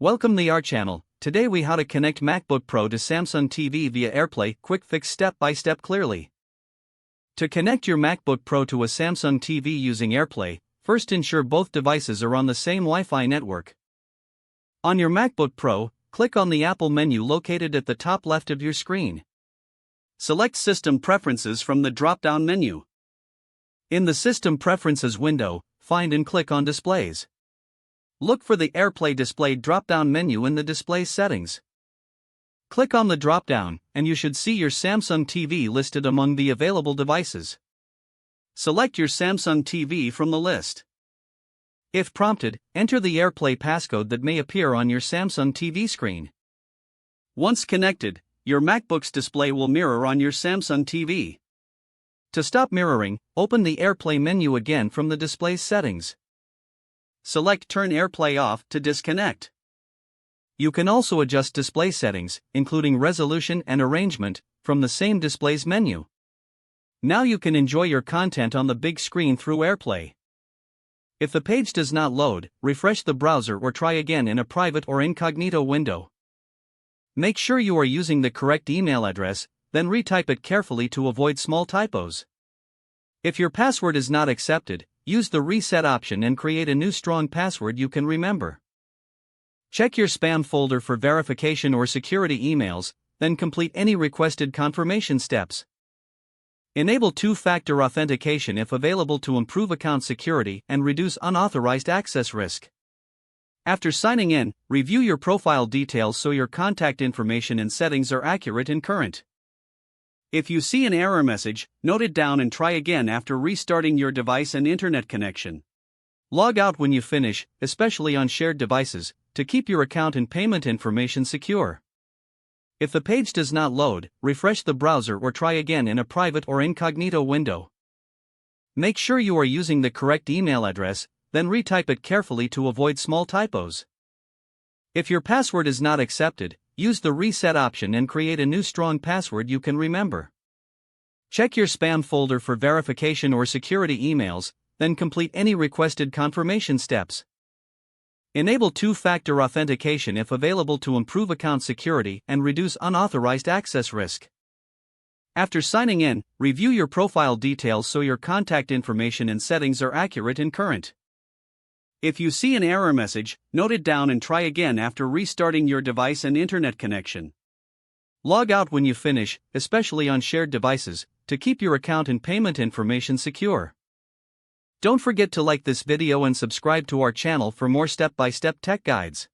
Welcome to our channel. Today we how to connect MacBook Pro to Samsung TV via AirPlay. Quick fix step by step clearly. To connect your MacBook Pro to a Samsung TV using AirPlay, first ensure both devices are on the same Wi-Fi network. On your MacBook Pro, click on the Apple menu located at the top left of your screen. Select System Preferences from the drop-down menu. In the System Preferences window, find and click on Displays. Look for the AirPlay display drop-down menu in the display settings. Click on the drop-down, and you should see your Samsung TV listed among the available devices. Select your Samsung TV from the list. If prompted, enter the AirPlay passcode that may appear on your Samsung TV screen. Once connected, your MacBook's display will mirror on your Samsung TV. To stop mirroring, open the AirPlay menu again from the display settings. Select Turn AirPlay off to disconnect. You can also adjust display settings, including resolution and arrangement, from the same display's menu. Now you can enjoy your content on the big screen through AirPlay. If the page does not load, refresh the browser or try again in a private or incognito window. Make sure you are using the correct email address, then retype it carefully to avoid small typos. If your password is not accepted, use the reset option and create a new strong password you can remember. Check your spam folder for verification or security emails, then complete any requested confirmation steps. Enable two-factor authentication if available to improve account security and reduce unauthorized access risk. After signing in, review your profile details so your contact information and settings are accurate and current. If you see an error message, note it down and try again after restarting your device and internet connection. Log out when you finish, especially on shared devices, to keep your account and payment information secure. If the page does not load, refresh the browser or try again in a private or incognito window. Make sure you are using the correct email address, then retype it carefully to avoid small typos. If your password is not accepted, use the reset option and create a new strong password you can remember. Check your spam folder for verification or security emails, then complete any requested confirmation steps. Enable two-factor authentication if available to improve account security and reduce unauthorized access risk. After signing in, review your profile details so your contact information and settings are accurate and current. If you see an error message, note it down and try again after restarting your device and internet connection. Log out when you finish, especially on shared devices, to keep your account and payment information secure. Don't forget to like this video and subscribe to our channel for more step-by-step tech guides.